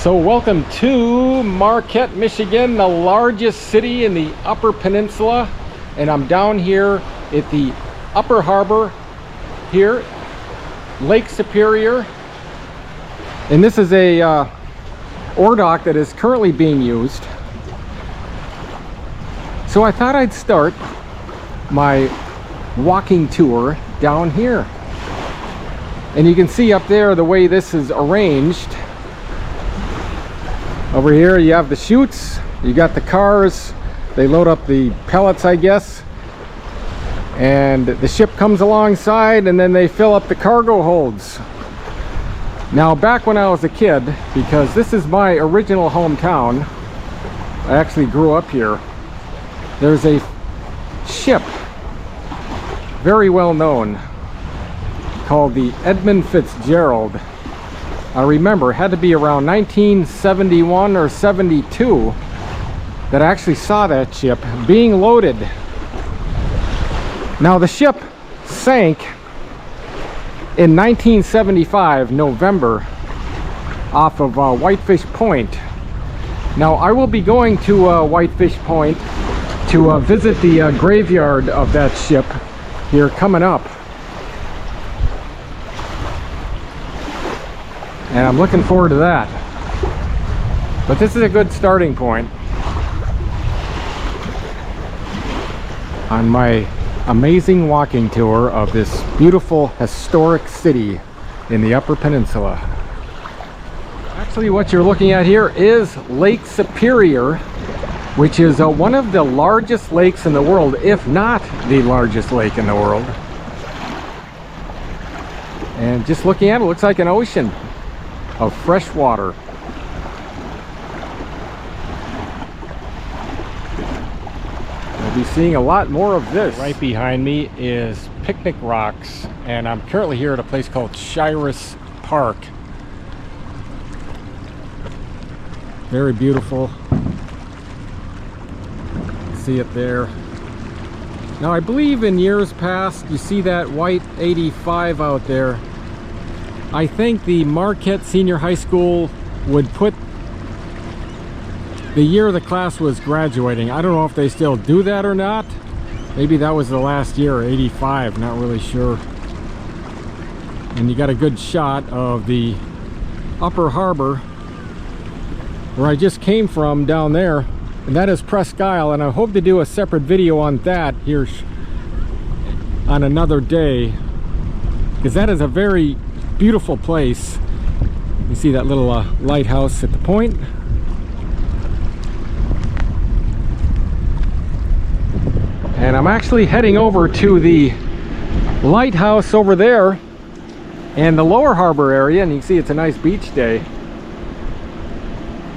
So welcome to Marquette, Michigan, the largest city in the Upper Peninsula. And I'm down here at the Upper Harbor here, Lake Superior. And this is a ore dock that is currently being used. So I thought I'd start my walking tour down here. And you can see up there the way this is arranged. Over here you have the chutes, you got the cars, they load up the pellets, I guess, and the ship comes alongside and then they fill up the cargo holds. Now back when I was a kid, because this is my original hometown, I actually grew up here, there's a ship very well known called the Edmund Fitzgerald. I remember it had to be around 1971 or 72 that I actually saw that ship being loaded. Now the ship sank in 1975 November off of Whitefish Point. Now I will be going to Whitefish Point to visit the graveyard of that ship here coming up. And I'm looking forward to that. But this is a good starting point on my amazing walking tour of this beautiful historic city in the Upper Peninsula. Actually, what you're looking at here is Lake Superior, which is one of the largest lakes in the world, if not the largest lake in the world. And just looking at it, looks like an ocean of fresh water. We'll be seeing a lot more of this. Right behind me is Picnic Rocks, and I'm currently here at a place called Shiras Park. Very beautiful. See it there. Now I believe in years past you see that white 85 out there. I think the Marquette Senior High School would put the year the class was graduating. I don't know if they still do that or not. Maybe that was the last year, 85, not really sure. And you got a good shot of the Upper Harbor where I just came from down there, and that is Presque Isle, and I hope to do a separate video on that here on another day, because that is a very beautiful place. You see that little lighthouse at the point. And I'm actually heading over to the lighthouse over there and the lower harbor area, and you can see it's a nice beach day.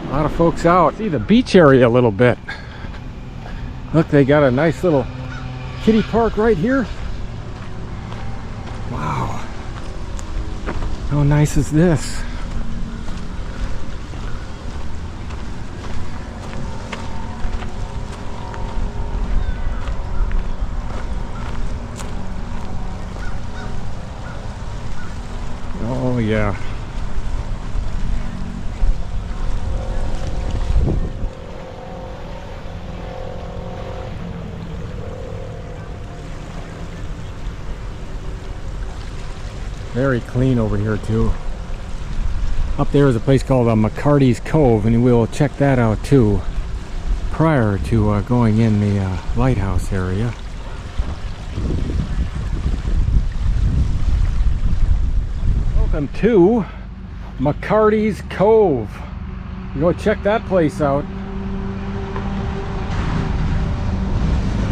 A lot of folks out. See the beach area a little bit. Look, they got a nice little kiddie park right here. Wow. How nice is this? Oh yeah. Very clean over here too. Up there is a place called McCarty's Cove, and we'll check that out too prior to going in the lighthouse area. Welcome to McCarty's Cove. Go check that place out.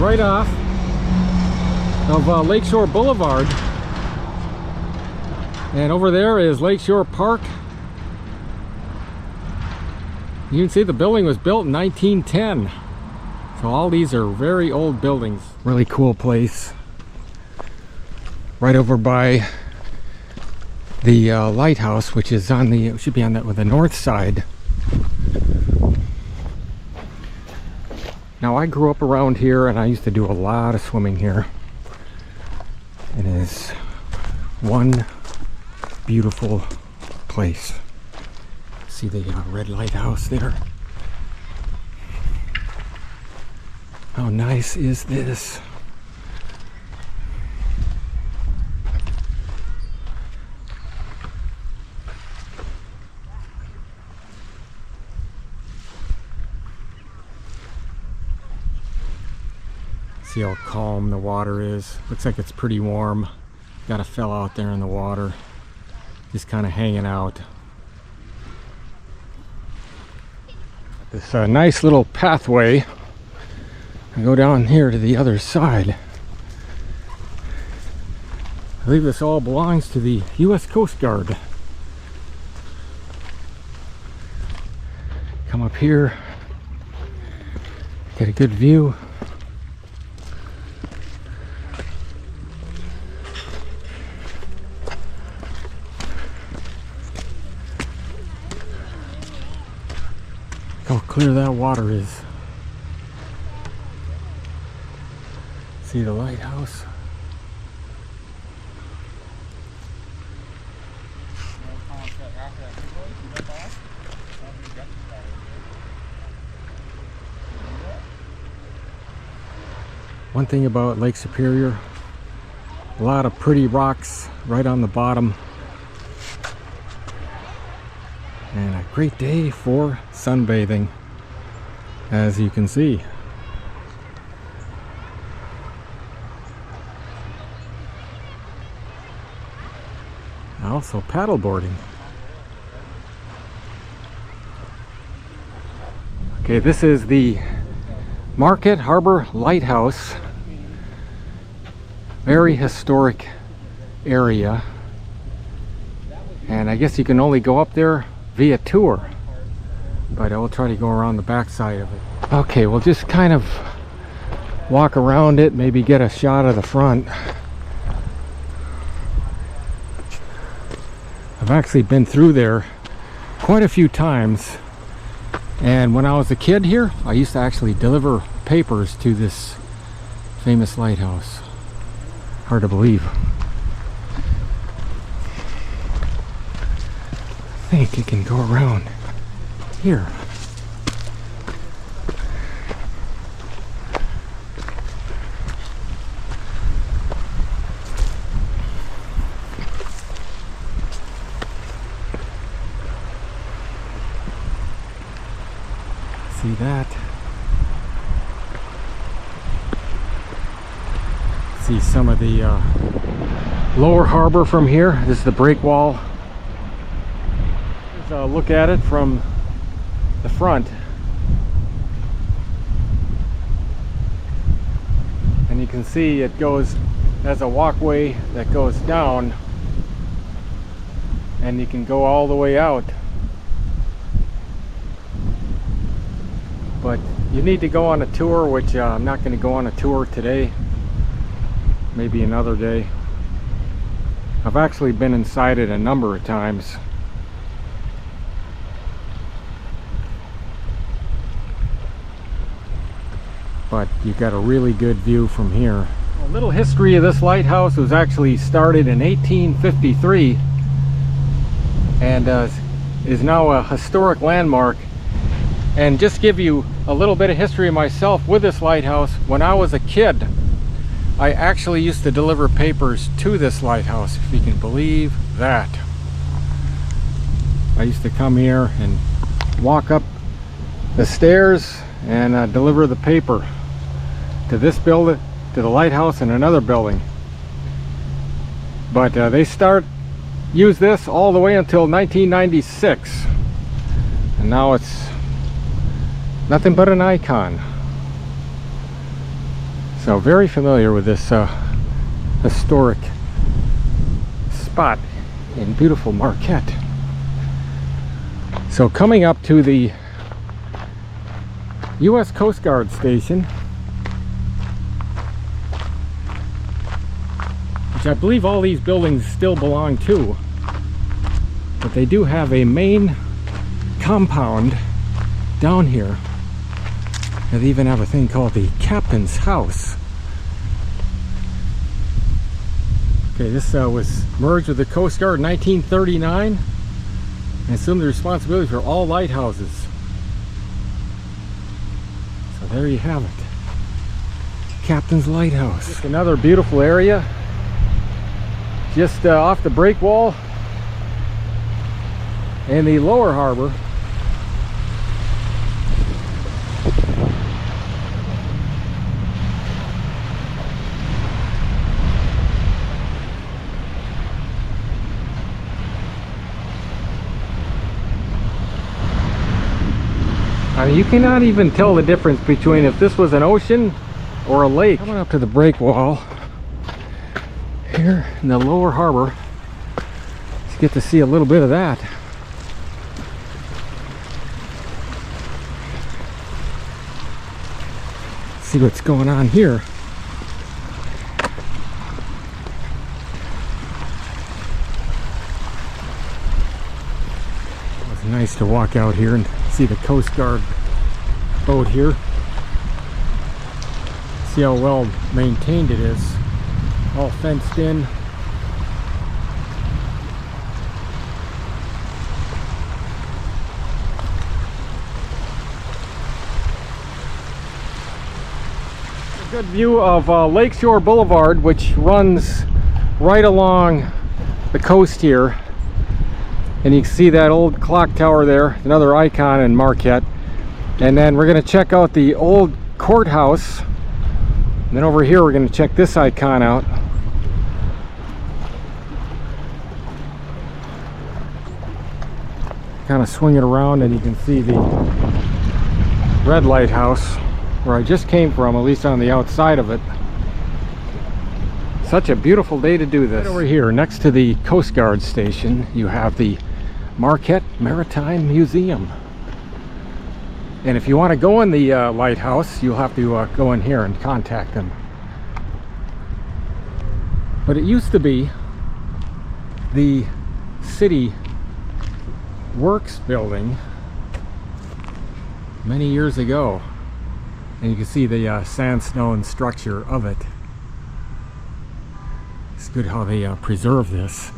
Right off of Lakeshore Boulevard. And over there is Lakeshore Park. You can see the building was built in 1910. So all these are very old buildings. Really cool place. Right over by the lighthouse, which is on the, should be on the north side. Now I grew up around here and I used to do a lot of swimming here. It is one beautiful place. See the red lighthouse there. How nice is this? See how calm the water is. Looks like it's pretty warm. Got a fella out there in the water, just kind of hanging out. This nice little pathway. I go down here to the other side. I believe this all belongs to the U.S. Coast Guard. Come up here, get a good view. How clear that water is. See the lighthouse? One thing about Lake Superior, a lot of pretty rocks right on the bottom. And a great day for sunbathing, as you can see. Also paddleboarding. Okay, this is the Marquette Harbor Lighthouse. Very historic area. And I guess you can only go up there via tour, but I will try to go around the back side of it. Okay, we'll just kind of walk around it, maybe get a shot of the front. I've actually been through there quite a few times, and when I was a kid here, I used to actually deliver papers to this famous lighthouse. Hard to believe. I think it can go around here. See that? See some of the lower harbor from here. This is the Breakwall. Look at it from the front, and you can see it goes as a walkway that goes down, and you can go all the way out, but you need to go on a tour, which I'm not going to go on a tour today, maybe another day. I've actually been inside it a number of times. But you got a really good view from here. A little history of this lighthouse. Was actually started in 1853 and is now a historic landmark. And just give you a little bit of history of myself with this lighthouse. When I was a kid, I actually used to deliver papers to this lighthouse, if you can believe that. I used to come here and walk up the stairs and deliver the paper to this building, to the lighthouse, and another building. But they use this all the way until 1996, and now it's nothing but an icon. So very familiar with this historic spot in beautiful Marquette. So coming up to the U.S. Coast Guard station, which I believe all these buildings still belong to, but they do have a main compound down here. They even have a thing called the Captain's House. Okay, this was merged with the Coast Guard in 1939, and assumed the responsibility for all lighthouses. So there you have it. Captain's Lighthouse. Just another beautiful area. Just off the Breakwall and the lower harbor. You cannot even tell the difference between if this was an ocean or a lake. Coming up to the Breakwall here in the lower harbor, let's get to see a little bit of that. See what's going on here. It was nice to walk out here and see the Coast Guard boat here. See how well maintained it is. All fenced in. A good view of Lakeshore Boulevard, which runs right along the coast here. And you can see that old clock tower there, another icon in Marquette. And then we're going to check out the old Courthouse. And then over here we're going to check this icon out. Kind of swing it around and you can see the red lighthouse where I just came from, at least on the outside of it. Such a beautiful day to do this. Right over here next to the Coast Guard station you have the Marquette Maritime Museum. And if you want to go in the lighthouse, you'll have to go in here and contact them. But it used to be the city works building many years ago. And you can see the sandstone structure of it. It's good how they preserve this.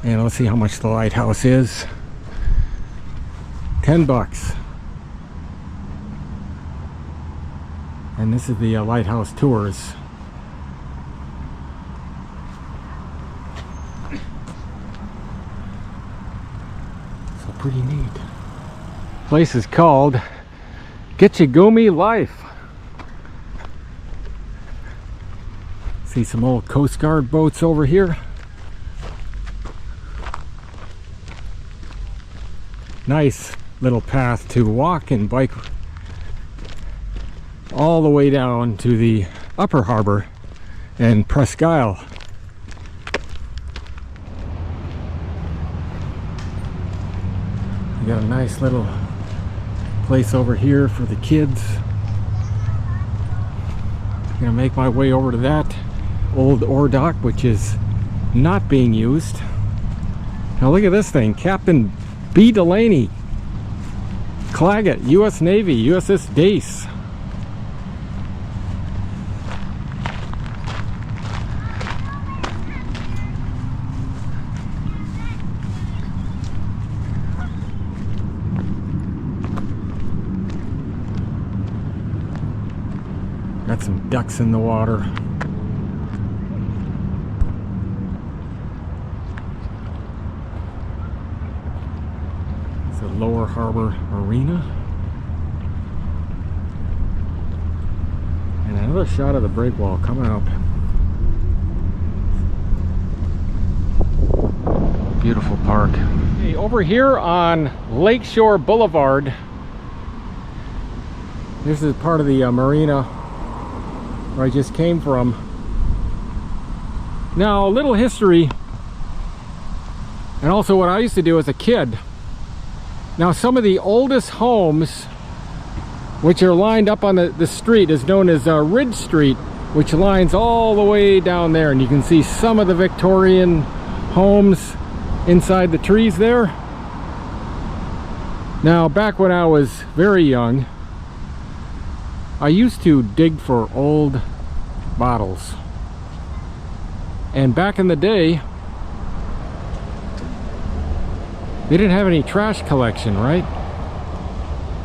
And let's see how much the lighthouse is. $10. And this is the lighthouse tours. So pretty neat. Place is called Gitchagumi Life. See some old Coast Guard boats over here. Nice little path to walk and bike all the way down to the upper harbor and Presque Isle. We got a nice little place over here for the kids. I'm gonna make my way over to that old ore dock, which is not being used. Now look at this thing, Captain B. Delaney, Claggett, U.S. Navy, USS Dace. Got some ducks in the water. Lower Harbor Marina. And another shot of the Breakwall coming up. Beautiful park. Okay, over here on Lakeshore Boulevard, this is part of the marina where I just came from. Now, a little history, and also what I used to do as a kid. Now, some of the oldest homes which are lined up on the street is known as Ridge Street, which lines all the way down there, and you can see some of the Victorian homes inside the trees there. Now, back when I was very young, I used to dig for old bottles, and back in the day they didn't have any trash collection, right?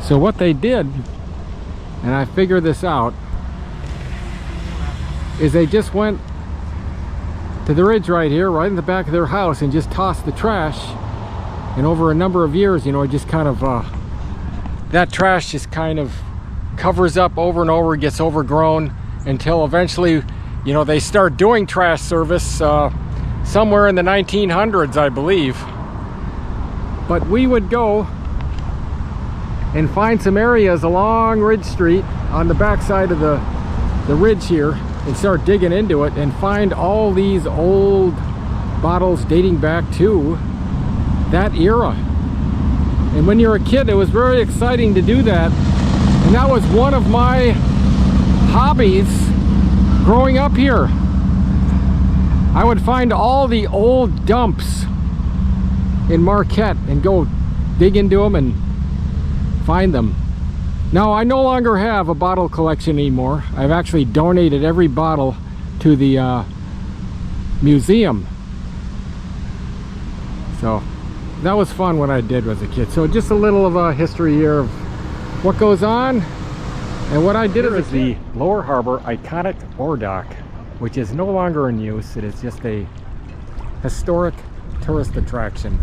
So what they did, and I figured this out, is they just went to the ridge right here, right in the back of their house, and just tossed the trash. And over a number of years, you know, it just kind of, that trash just kind of covers up over and over, gets overgrown, until eventually, you know, they start doing trash service somewhere in the 1900s, I believe. But we would go and find some areas along Ridge Street on the backside of the ridge here and start digging into it and find all these old bottles dating back to that era. And when you're a kid, it was very exciting to do that. And that was one of my hobbies growing up here. I would find all the old dumps in Marquette and go dig into them and find them. Now, I no longer have a bottle collection anymore. I've actually donated every bottle to the museum. So that was fun what I did as a kid. So just a little of a history here of what goes on and what I did as a kid. The Lower Harbor iconic ore dock, which is no longer in use. It is just a historic tourist attraction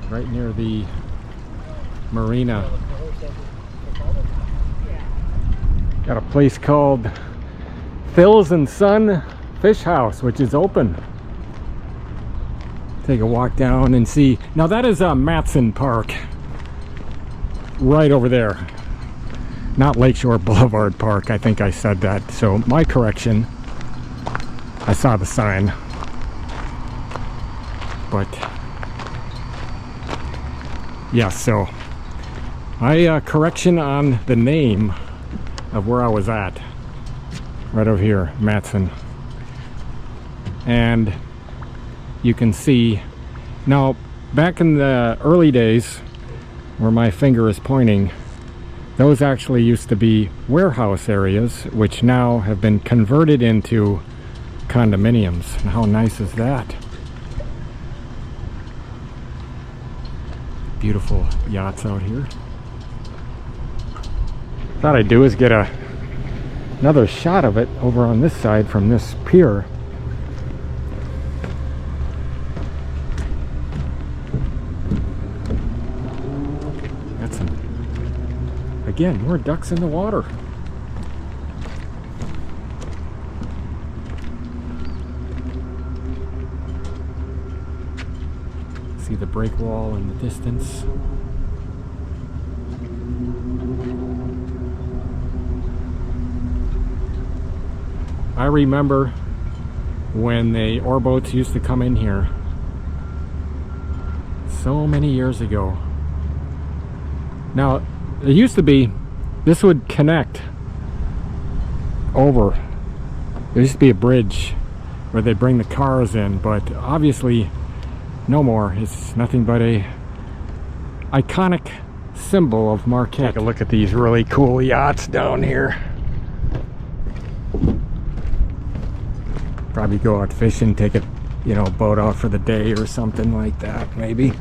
right near the marina. Got a place called Phil's and Son Fish House, which is open. Take a walk down and see. Now that is Mattson Park right over there, not Lakeshore Boulevard Park. I think I said that, so my correction. I saw the sign, but yeah, so my correction on the name of where I was at, right over here, Mattson. And you can see now, back in the early days where my finger is pointing, those actually used to be warehouse areas, which now have been converted into condominiums. And how nice is that? Beautiful yachts out here. Thought I'd do is get another shot of it over on this side from this pier. That's again, more ducks in the water. See the breakwall in the distance. I remember when the ore boats used to come in here so many years ago. Now, it used to be, this would connect over. There used to be a bridge where they'd bring the cars in, but obviously no more. It's nothing but a iconic symbol of Marquette. Take a look at these really cool yachts down here. Probably go out fishing, take a, you know, boat out for the day or something like that, maybe.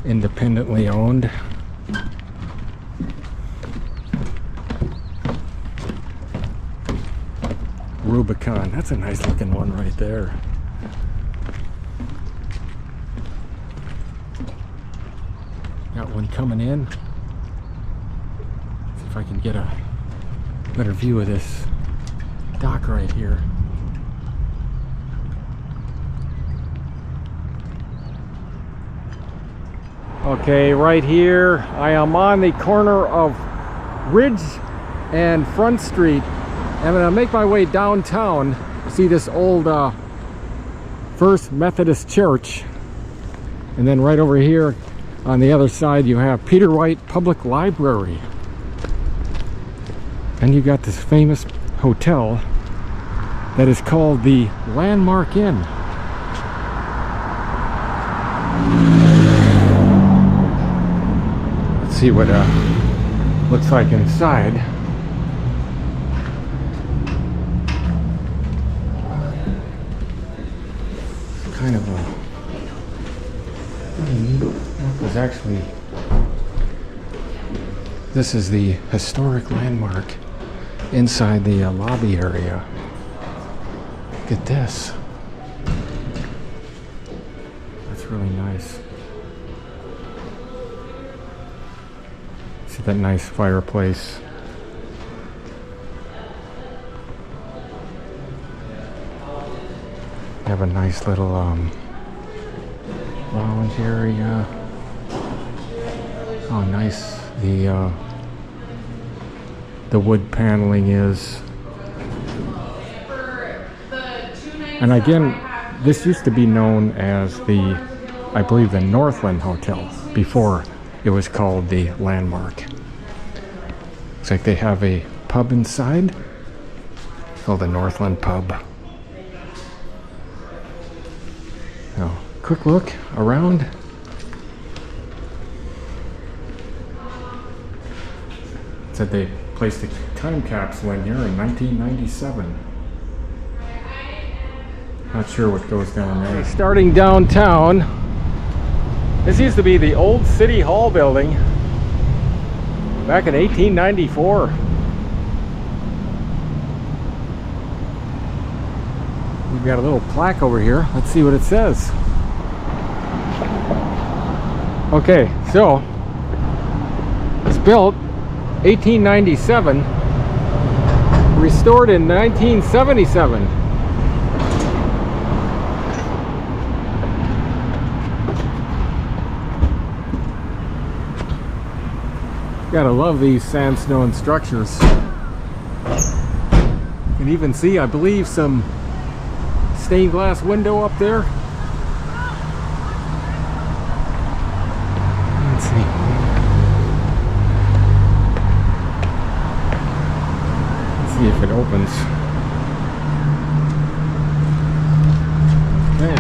Independently owned. Rubicon, that's a nice looking one right there. Got one coming in. See if I can get a better view of this dock right here. Okay, right here I am on the corner of Ridge and Front Street. I'm gonna make my way downtown. See this old First Methodist Church, and then right over here on the other side you have Peter White Public Library. And you got this famous hotel that is called the Landmark Inn. Let's see what looks like inside. kind of a... That was actually... This is the historic landmark inside the lobby area. Look at this. That's really nice. See that nice fireplace. Have a nice little lounge area. Oh, nice the wood paneling is. And again, this used to be known as the, I believe, the Northland Hotel before it was called the Landmark. Looks like they have a pub inside called the Northland Pub. Now, quick look around. It said they placed a time capsule in here in 1997. Not sure what goes down there. Starting downtown, this used to be the old City Hall building back in 1894. We've got a little plaque over here. Let's see what it says. Okay, so it's built 1897, restored in 1977. Gotta love these sandstone structures. You can even see, I believe, some stained glass window up there. Let's see. Let's see if it opens. Okay.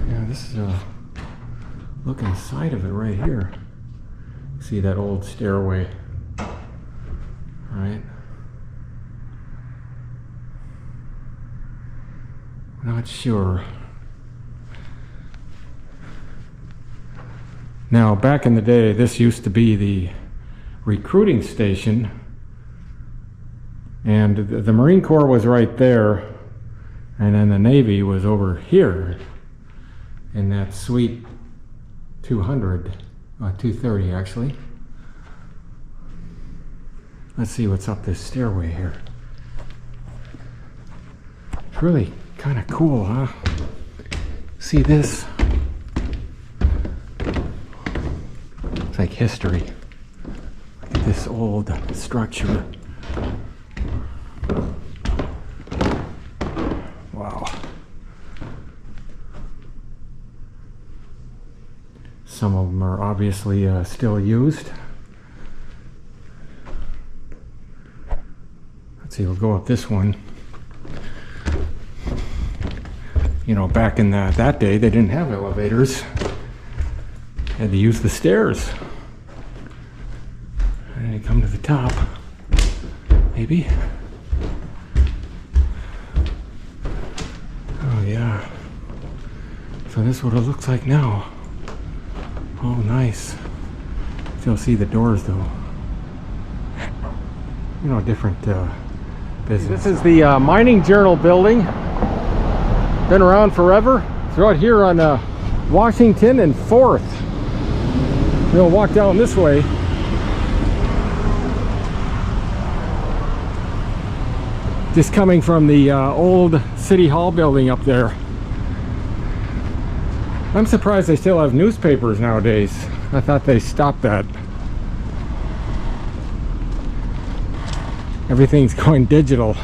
Yeah, this is a look inside of it right here. See that old stairway. Right. Not sure. Now, back in the day, this used to be the recruiting station, and the Marine Corps was right there, and then the Navy was over here in that suite 200, 230 actually. Let's see what's up this stairway here. It's really kind of cool, huh? See this? It's like history. Look at this old structure. Wow. Some of them are obviously still used. Let's see, we'll go up this one. You know, back in that day, they didn't have elevators. They had to use the stairs. And you come to the top, maybe. Oh yeah. So this is what it looks like now. Oh, nice. Still see the doors though. You know, different business. This is the Mining Journal building. Been around forever. It's right here on Washington and 4th. We'll walk down this way. Just coming from the old City Hall building up there. I'm surprised they still have newspapers nowadays. I thought they stopped that. Everything's going digital.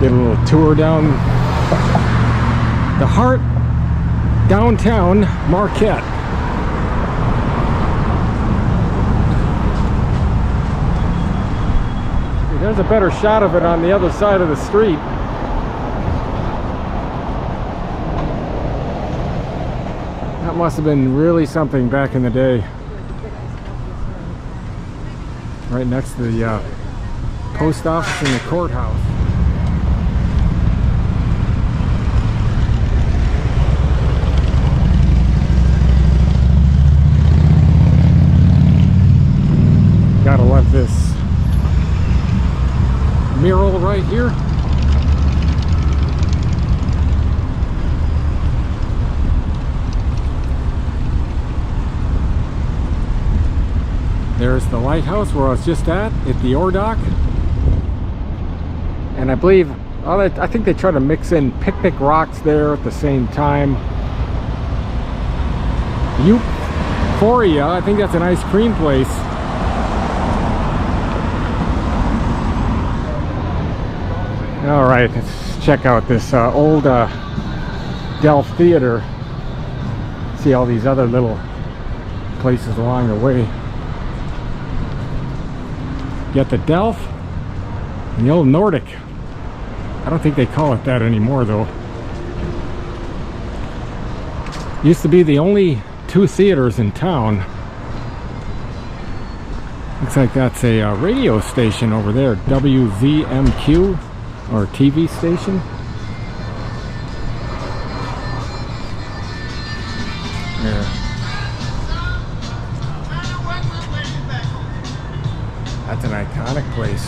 Get a little tour down the heart, downtown Marquette. There's a better shot of it on the other side of the street. That must have been really something back in the day. right next to the post office and the courthouse. Gotta love this mural right here. There's the lighthouse where I was just at the ore dock. And I believe, I think they try to mix in picnic rocks there at the same time. Euphoria, I think that's an ice cream place. All right, let's check out this old Delft Theater. See all these other little places along the way. Get the Delft and the old Nordic. I don't think they call it that anymore though. Used to be the only 2 theaters in town. Looks like that's a radio station over there, WZMQ, or TV station. Yeah. That's an iconic place.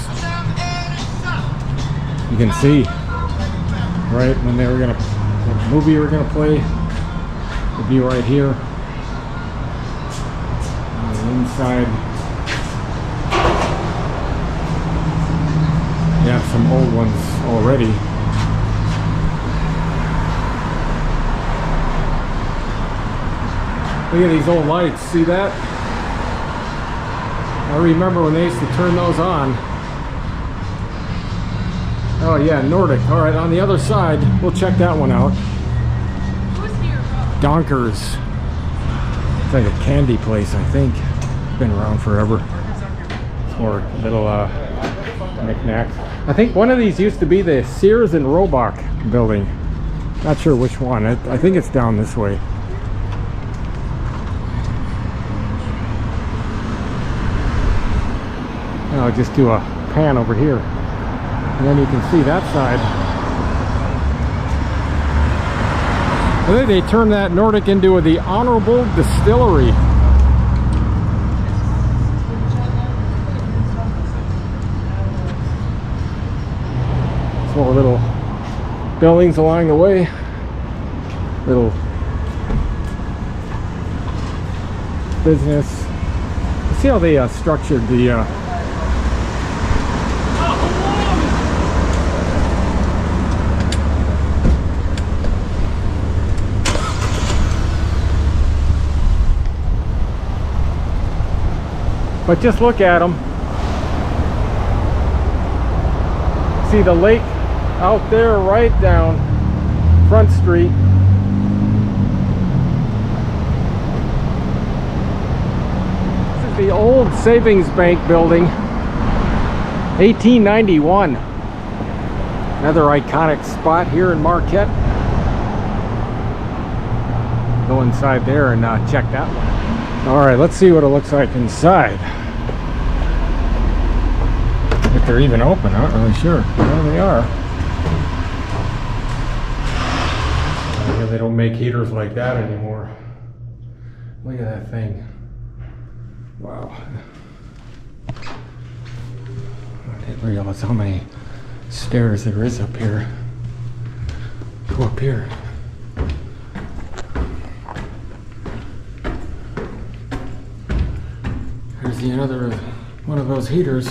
You can see, right, when they were gonna, what movie we were gonna play, it'd be right here. On the inside. Yeah, some old ones already. Look at these old lights, see that? I remember when they used to turn those on. Oh yeah, Nordic. All right, on the other side, we'll check that one out. Donkers. It's like a candy place, I think. It's been around forever. It's more little knickknacks. I think one of these used to be the Sears and Roebuck building. Not sure which one. I think it's down this way. I'll just do a pan over here, and then you can see that side. I think they turned that Nordic into the Honorable Distillery. Small little buildings along the way. Little business. See how they structured the but just look at them. See the lake out there right down Front Street. This is the old Savings Bank building, 1891. Another iconic spot here in Marquette. Go inside there and check that one. All right, let's see what it looks like inside. If they're even open, I'm not really sure. Well, they are. Yeah, they don't make heaters like that anymore. Look at that thing. Wow. I didn't realize how many stairs there is up here. Go up here. Here's the another one of those heaters.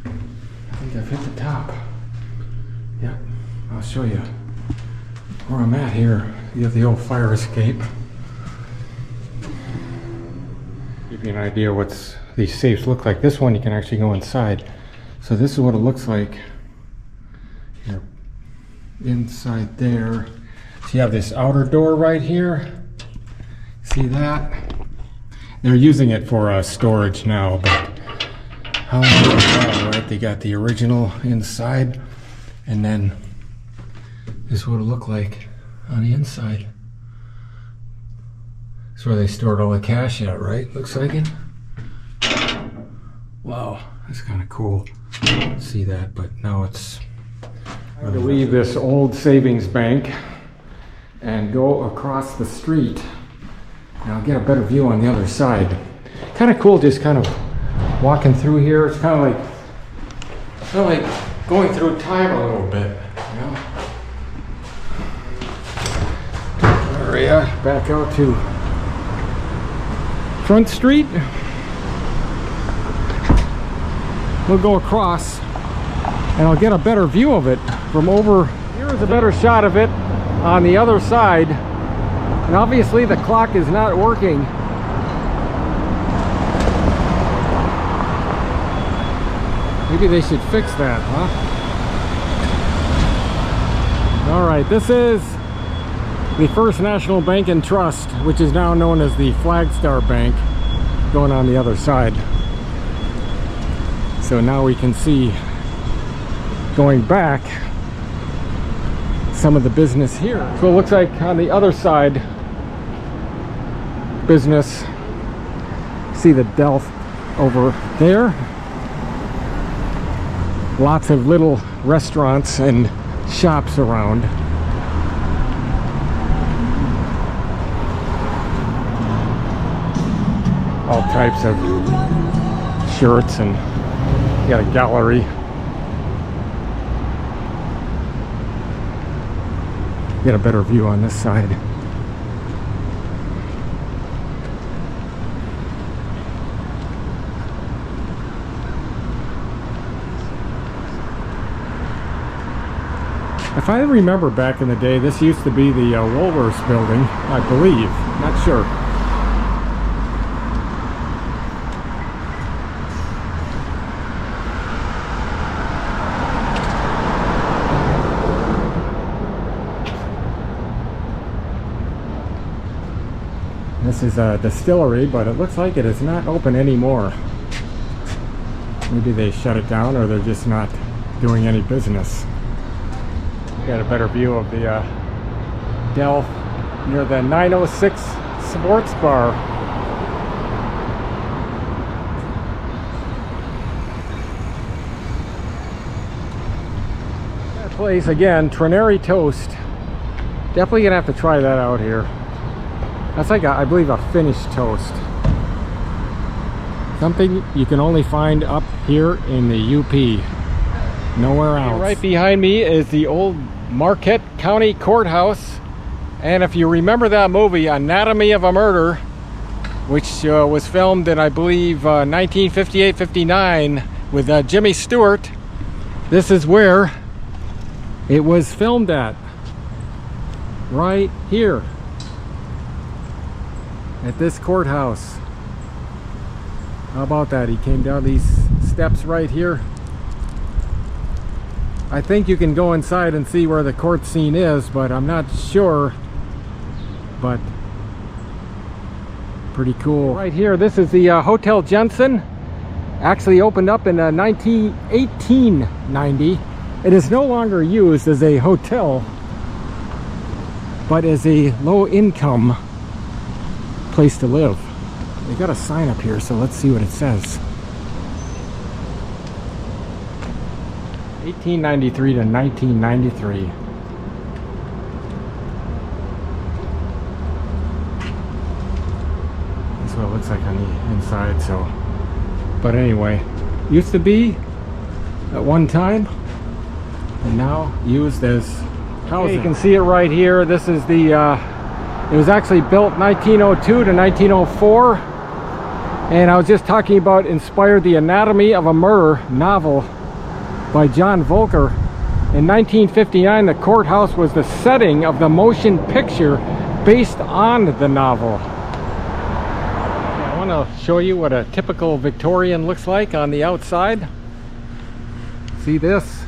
I think I've hit the top. Yeah, I'll show you where I'm at here. You have the old fire escape. Give you an idea what these safes look like. This one you can actually go inside. So this is what it looks like. You're inside there. So you have this outer door right here. See that? They're using it for storage now, but how right? They got the original inside, and then this is what it looked like on the inside. That's where they stored all the cash at, right? Looks like it. Wow, It's kind of cool to see that, but now it's to leave this old savings bank and go across the street. And I'll get a better view on the other side. Kind of cool just kind of walking through here. It's kind of like going through time a little bit, you know? Area, back out to Front Street. We'll go across and I'll get a better view of it from over. Here's a better shot of it on the other side. And obviously the clock is not working. Maybe they should fix that, huh? All right, this is the First National Bank and Trust, which is now known as the Flagstar Bank, going on the other side. So now we can see, going back, some of the business here. So it looks like on the other side, business, see the Delph over there. Lots of little restaurants and shops around. All types of shirts, and you got a gallery. Get a better view on this side. If I remember back in the day, this used to be the Woolworths building, I believe. Not sure. This is a distillery, but it looks like it is not open anymore. Maybe they shut it down, or they're just not doing any business. Got a better view of the Delph near the 906 Sports Bar. That place again, Trinary Toast. Definitely gonna have to try that out here. That's like I believe a Finnish toast. Something you can only find up here in the UP. Nowhere else. Right behind me is the old Marquette County Courthouse. And if you remember that movie, Anatomy of a Murder, which was filmed in, I believe, 1958-59 with Jimmy Stewart, this is where it was filmed at. Right here. At this courthouse. How about that? He came down these steps right here. I think you can go inside and see where the court scene is, but I'm not sure. But pretty cool. Right here, this is the Hotel Jensen. Actually opened up in 1890. It is no longer used as a hotel, but as a low-income place to live. They got a sign up here, so let's see what it says. 1893 to 1993. That's what it looks like on the inside. So, but anyway, used to be at one time, and now used as housing. You can see it right here. This is the it was actually built 1902 to 1904, and I was just talking about inspired the Anatomy of a Murder novel by John Volker. In 1959, the courthouse was the setting of the motion picture based on the novel. I want to show you what a typical Victorian looks like on the outside. See this?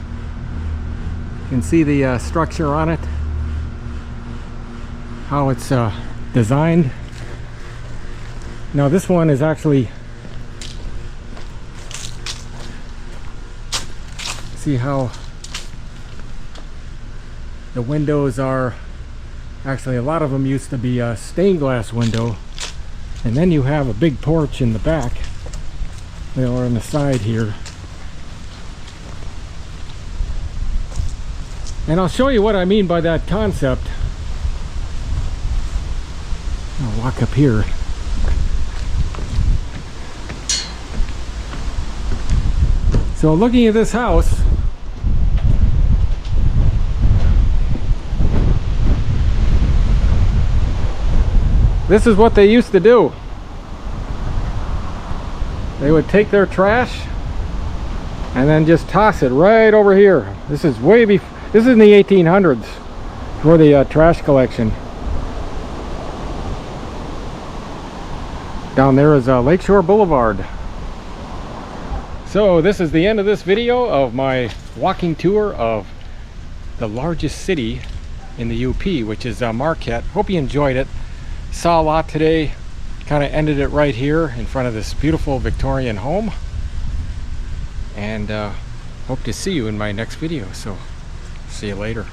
You can see the structure on it, how it's designed. Now this one is actually, see how the windows are, actually a lot of them used to be a stained glass window, and then you have a big porch in the back, or on the side here. And I'll show you what I mean by that concept. I'll walk up here. So looking at this house, this is what they used to do. They would take their trash and then just toss it right over here. This is way before. This is in the 1800s for the trash collection. Down there is Lakeshore Boulevard. So this is the end of this video of my walking tour of the largest city in the UP, which is Marquette. Hope you enjoyed it. Saw a lot today. Kind of ended it right here in front of this beautiful Victorian home. And hope to see you in my next video. So see you later.